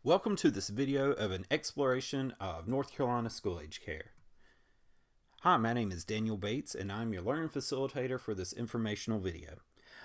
Welcome to this video of an exploration of North Carolina school-age care. Hi, my name is Daniel Bates and I'm your learning facilitator for this informational video.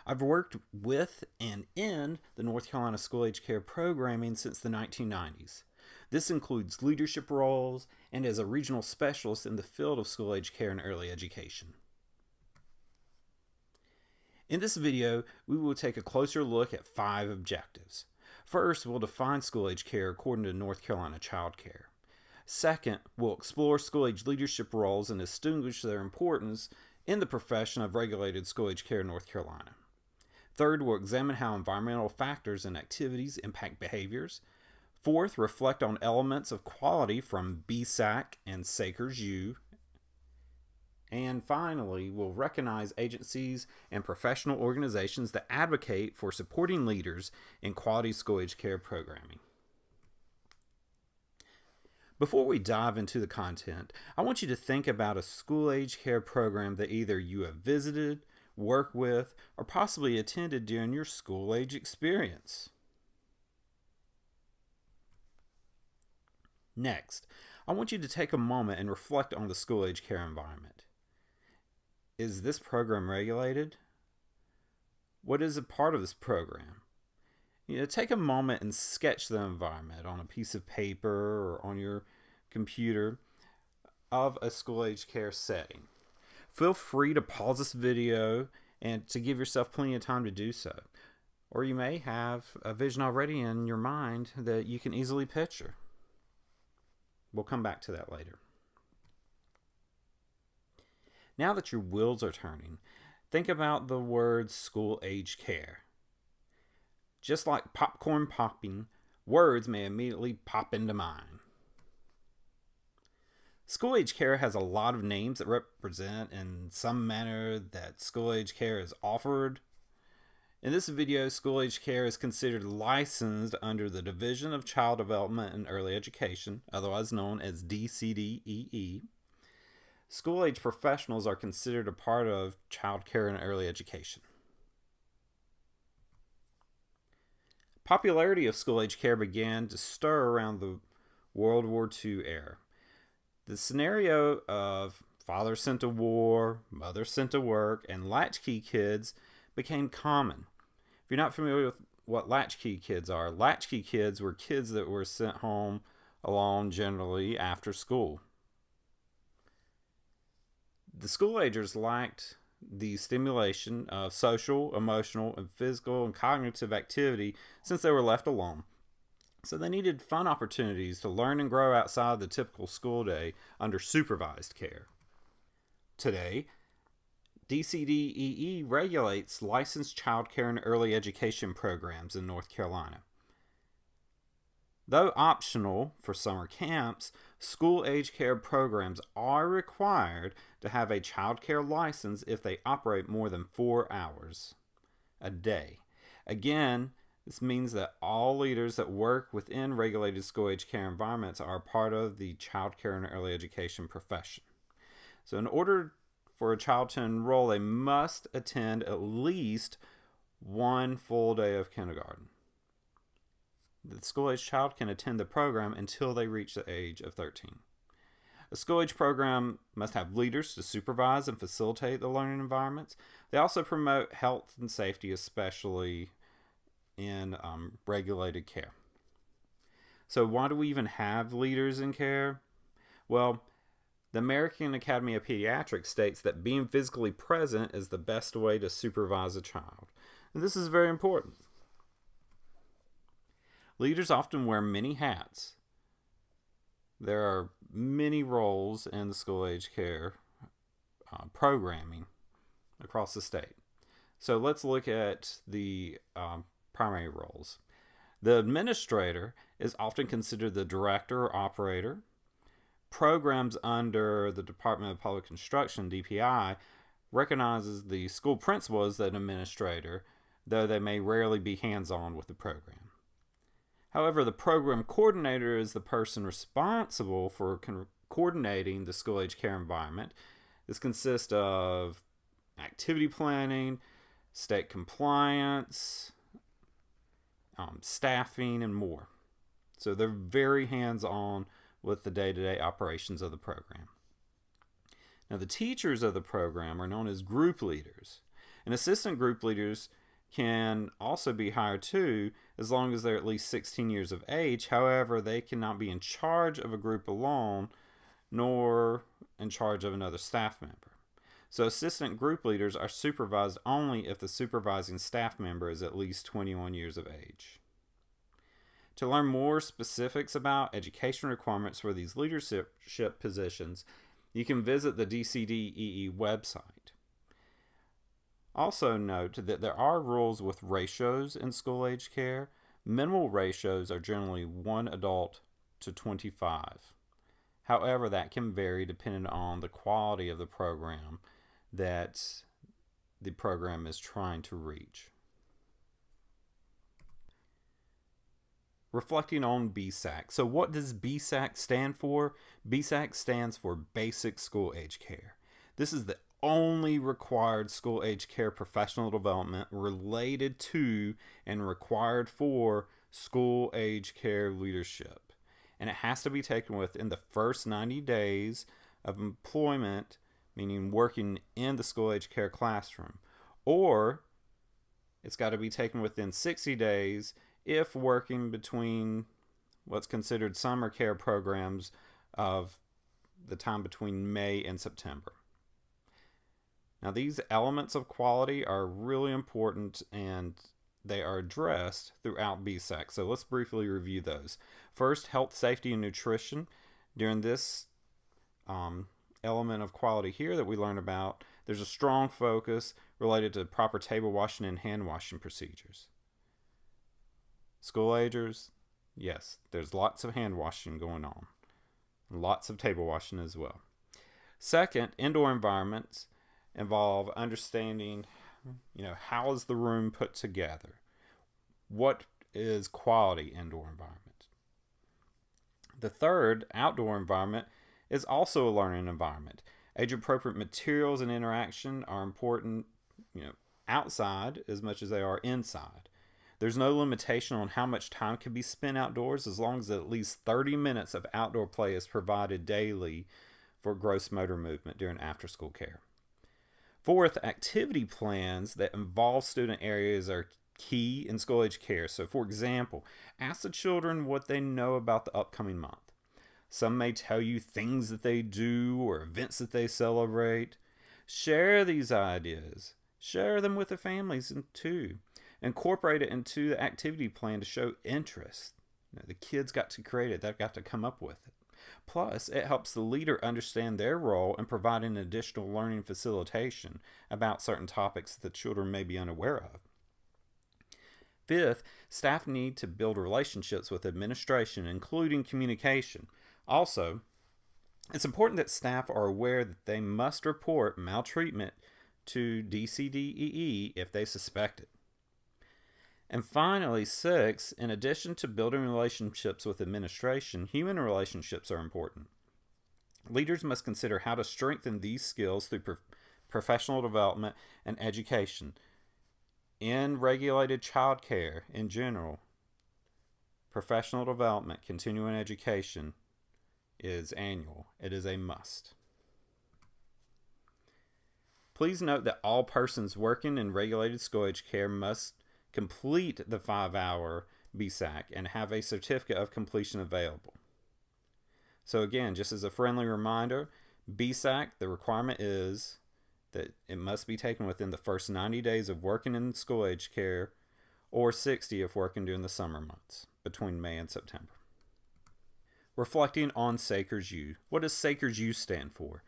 I've worked with and in the North Carolina school-age care programming since the 1990s. This includes leadership roles and as a regional specialist in the field of school-age care and early education. In this video, we will take a closer look at 5 objectives. First, we'll define school-age care according to North Carolina Child Care. Second, we'll explore school-age leadership roles and distinguish their importance in the profession of regulated school-age care in North Carolina. Third, we'll examine how environmental factors and activities impact behaviors. Fourth, reflect on elements of quality from BSAC and SACRS U. And finally, we'll recognize agencies and professional organizations that advocate for supporting leaders in quality school-age care programming. Before we dive into the content, I want you to think about a school-age care program that either you have visited, worked with, or possibly attended during your school-age experience. Next, I want you to take a moment and reflect on the school-age care environment. Is this program regulated? What is a part of this program? Take a moment and sketch the environment on a piece of paper or on your computer of a school-age care setting. Feel free to pause this video and to give yourself plenty of time to do so. Or you may have a vision already in your mind that you can easily picture. We'll come back to that later. Now that your wheels are turning, think about the words school-age care. Just like popcorn popping, words may immediately pop into mind. School-age care has a lot of names that represent in some manner that school-age care is offered. In this video, school-age care is considered licensed under the Division of Child Development and Early Education, otherwise known as DCDEE. School-age professionals are considered a part of child care and early education. Popularity of school-age care began to stir around the World War II era. The scenario of father sent to war, mother sent to work, and latchkey kids became common. If you're not familiar with what latchkey kids are, latchkey kids were kids that were sent home alone generally after school. The school-agers lacked the stimulation of social, emotional, and physical and cognitive activity since they were left alone. So they needed fun opportunities to learn and grow outside the typical school day under supervised care. Today, DCDEE regulates licensed child care and early education programs in North Carolina. Though optional for summer camps, school-age care programs are required to have a child care license if they operate more than 4 hours a day. Again, this means that all leaders that work within regulated school-age care environments are part of the child care and early education profession. So in order for a child to enroll, they must attend at least 1 full day of kindergarten. The school-age child can attend the program until they reach the age of 13. A school-age program must have leaders to supervise and facilitate the learning environments. They also promote health and safety, especially in regulated care. So why do we even have leaders in care? Well, the American Academy of Pediatrics states that being physically present is the best way to supervise a child. And this is very important. Leaders often wear many hats. There are many roles in the school-age care programming across the state. So let's look at the primary roles. The administrator is often considered the director or operator. Programs under the Department of Public Instruction, DPI, recognizes the school principal as an administrator, though they may rarely be hands-on with the program. However, the program coordinator is the person responsible for coordinating the school-age care environment. This consists of activity planning, state compliance, staffing, and more. So they're very hands-on with the day-to-day operations of the program. Now, the teachers of the program are known as group leaders, and assistant group leaders can also be hired too, as long as they're at least 16 years of age. However, they cannot be in charge of a group alone, nor in charge of another staff member. So assistant group leaders are supervised only if the supervising staff member is at least 21 years of age. To learn more specifics about education requirements for these leadership positions, you can visit the DCDEE website. Also note that there are rules with ratios in school-age care. Minimal ratios are generally 1 adult to 25. However, that can vary depending on the quality of the program that the program is trying to reach. Reflecting on BSAC. So what does BSAC stand for? BSAC stands for Basic School Age Care. This is the only required school age care professional development related to and required for school age care leadership. And it has to be taken within the first 90 days of employment, meaning working in the school age care classroom. Or it's got to be taken within 60 days if working between what's considered summer care programs of the time between May and September. Now, these elements of quality are really important and they are addressed throughout BSAC. So let's briefly review those. First, health, safety, and nutrition. During this element of quality here that we learn about, there's a strong focus related to proper table washing and hand washing procedures. School agers, yes, there's lots of hand washing going on. Lots of table washing as well. Second, indoor environments involve understanding, how is the room put together? What is quality indoor environment? The third, outdoor environment, is also a learning environment. Age-appropriate materials and interaction are important, outside as much as they are inside. There's no limitation on how much time can be spent outdoors as long as at least 30 minutes of outdoor play is provided daily for gross motor movement during after-school care. Fourth, activity plans that involve student areas are key in school-age care. So, for example, ask the children what they know about the upcoming month. Some may tell you things that they do or events that they celebrate. Share these ideas. Share them with the families too. Incorporate it into the activity plan to show interest. The kids got to create it. They've got to come up with it. Plus, it helps the leader understand their role in providing additional learning facilitation about certain topics that the children may be unaware of. Fifth, staff need to build relationships with administration, including communication. Also, it's important that staff are aware that they must report maltreatment to DCDEE if they suspect it. And finally, 6, in addition to building relationships with administration, human relationships are important. Leaders must consider how to strengthen these skills through professional development and education. In regulated child care in general, professional development, continuing education is annual. It is a must. Please note that all persons working in regulated school-age care must complete the 5-hour BSAC and have a certificate of completion available. So again, just as a friendly reminder, BSAC, the requirement is that it must be taken within the first 90 days of working in school-age care, or 60 if working during the summer months, between May and September. Reflecting on SACRS U. What does SACRS U stand for?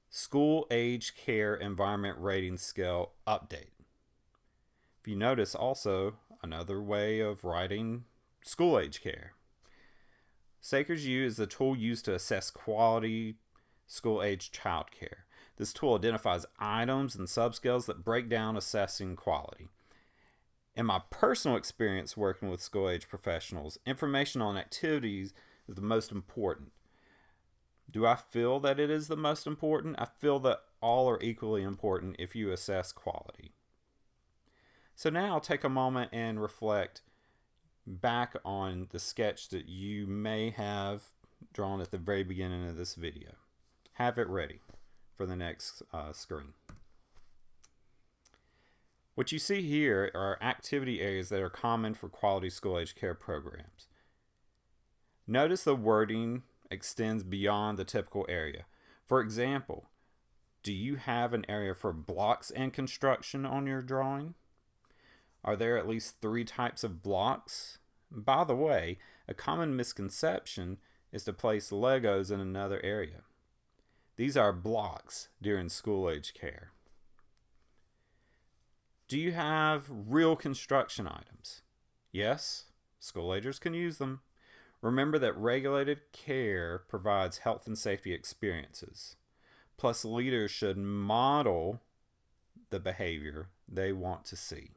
School Age Care Environment Rating Scale Update. If you notice also, another way of writing school age care. SACRS U is the tool used to assess quality school age child care. This tool identifies items and subscales that break down assessing quality. In my personal experience working with school age professionals, information on activities is the most important. Do I feel that it is the most important? I feel that all are equally important if you assess quality. So now take a moment and reflect back on the sketch that you may have drawn at the very beginning of this video. Have it ready for the next screen. What you see here are activity areas that are common for quality school-age care programs. Notice the wording extends beyond the typical area. For example, do you have an area for blocks and construction on your drawing? Are there at least 3 types of blocks? By the way, a common misconception is to place Legos in another area. These are blocks during school-age care. Do you have real construction items? Yes, school-agers can use them. Remember that regulated care provides health and safety experiences. Plus, leaders should model the behavior they want to see.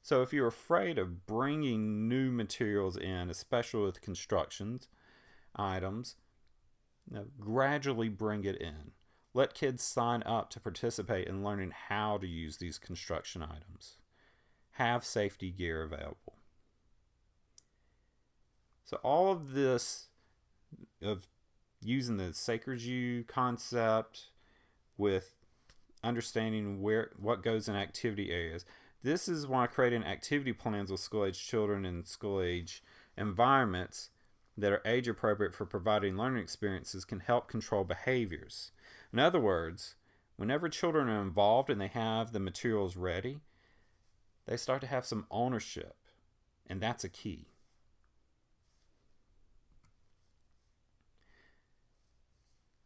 So if you're afraid of bringing new materials in, especially with construction items, gradually bring it in. Let kids sign up to participate in learning how to use these construction items. Have safety gear available. So all of this of using the Sacred U concept with understanding what goes in activity areas, this is why creating activity plans with school-age children in school-age environments that are age-appropriate for providing learning experiences can help control behaviors. In other words, whenever children are involved and they have the materials ready, they start to have some ownership, and that's a key.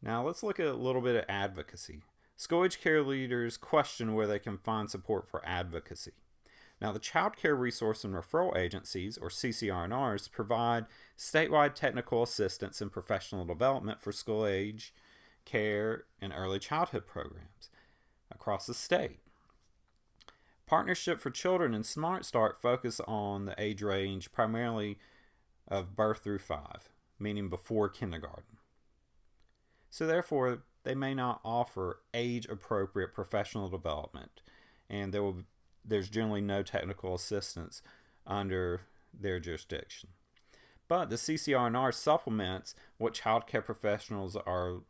Now let's look at a little bit of advocacy. School-age care leaders question where they can find support for advocacy. Now, the Child Care Resource and Referral Agencies, or CCR&Rs, provide statewide technical assistance and professional development for school-age care and early childhood programs across the state. Partnership for Children and Smart Start focus on the age range primarily of birth through 5, meaning before kindergarten. So therefore, they may not offer age-appropriate professional development, and there's generally no technical assistance under their jurisdiction. But the CCR&R supplements what child care professionals are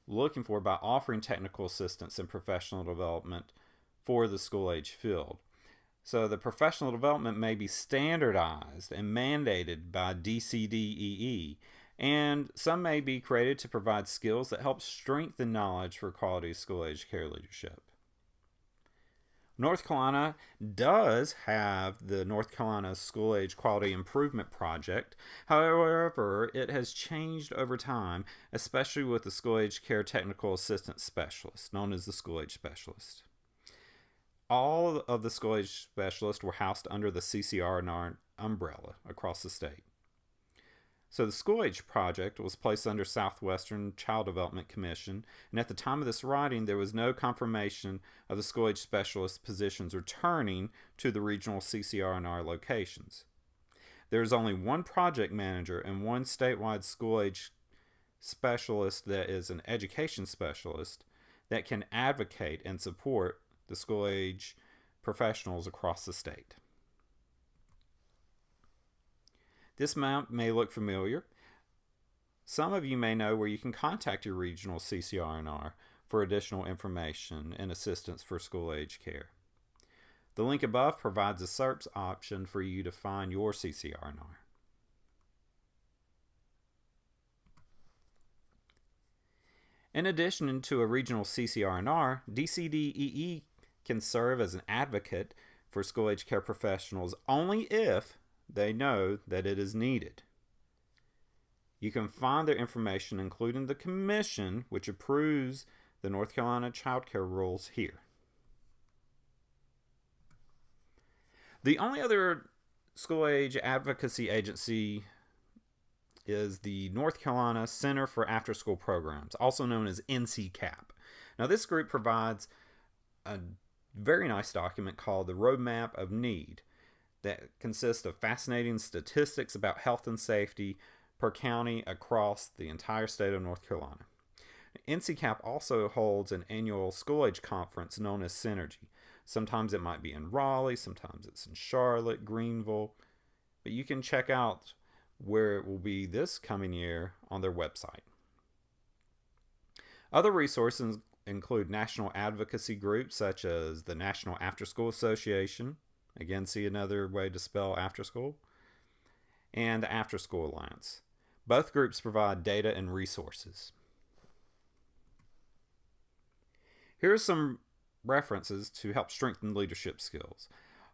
looking for by offering technical assistance and professional development for the school-age field. So the professional development may be standardized and mandated by DCDEE, and some may be created to provide skills that help strengthen knowledge for quality school-age care leadership. North Carolina does have the North Carolina School-Age Quality Improvement Project. However, it has changed over time, especially with the School-Age Care Technical Assistance Specialist, known as the School-Age Specialist. All of the School-Age Specialists were housed under the CCR&R umbrella across the state. So the School Age Project was placed under Southwestern Child Development Commission, and at the time of this writing, there was no confirmation of the School Age Specialist positions returning to the regional CCR&R locations. There is only one project manager and one statewide School Age Specialist that is an education specialist that can advocate and support the school age professionals across the state. This map may look familiar. Some of you may know where you can contact your regional CCR&R for additional information and assistance for school age care. The link above provides a search option for you to find your CCR&R. In addition to a regional CCR&R, DCDEE can serve as an advocate for school age care professionals only if they know that it is needed. You can find their information, including the commission, which approves the North Carolina Child Care rules here. The only other school age advocacy agency is the North Carolina Center for After School Programs, also known as NCCAP. Now, this group provides a very nice document called the Roadmap of Need that consists of fascinating statistics about health and safety per county across the entire state of North Carolina. NCCAP also holds an annual school age conference known as Synergy. Sometimes it might be in Raleigh, sometimes it's in Charlotte, Greenville, but you can check out where it will be this coming year on their website. Other resources include national advocacy groups such as the National After School Association, again, see another way to spell after school, and the After School Alliance. Both groups provide data and resources. Here are some references to help strengthen leadership skills.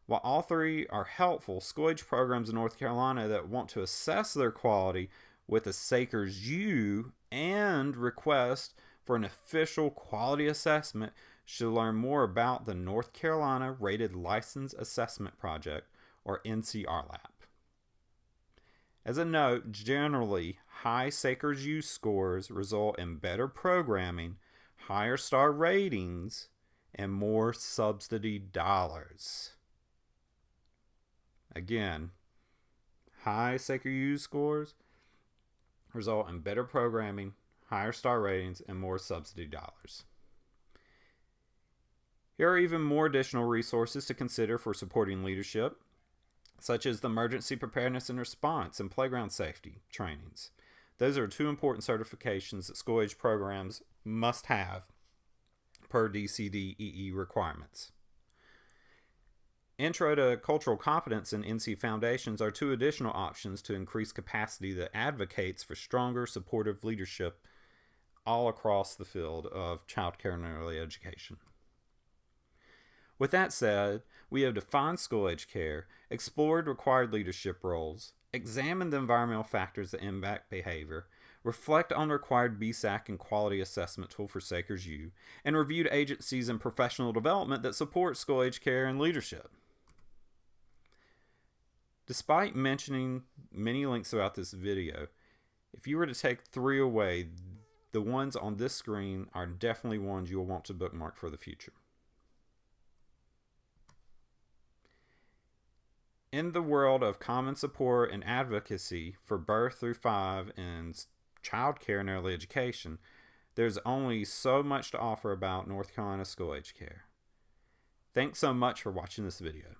While all three are helpful, school-age programs in North Carolina that want to assess their quality with a SACRS U and request for an official quality assessment should learn more about the North Carolina Rated License Assessment Project, or NCRLAP. As a note, generally, high SACRS U scores result in better programming, higher star ratings, and more subsidy dollars. Again, high SACRS U scores result in better programming, higher star ratings, and more subsidy dollars. Here are even more additional resources to consider for supporting leadership, such as the Emergency Preparedness and Response and Playground Safety trainings. Those are two important certifications that school-age programs must have per DCDEE requirements. Intro to Cultural Competence and NC Foundations are two additional options to increase capacity that advocates for stronger supportive leadership all across the field of child care and early education. With that said, we have defined school-age care, explored required leadership roles, examined the environmental factors that impact behavior, reflect on the required BSAC and quality assessment tool for SACRS U, and reviewed agencies and professional development that support school-age care and leadership. Despite mentioning many links throughout this video, if you were to take 3 away, the ones on this screen are definitely ones you'll want to bookmark for the future. In the world of common support and advocacy for birth through 5 and child care and early education, there's only so much to offer about North Carolina school-age care. Thanks so much for watching this video.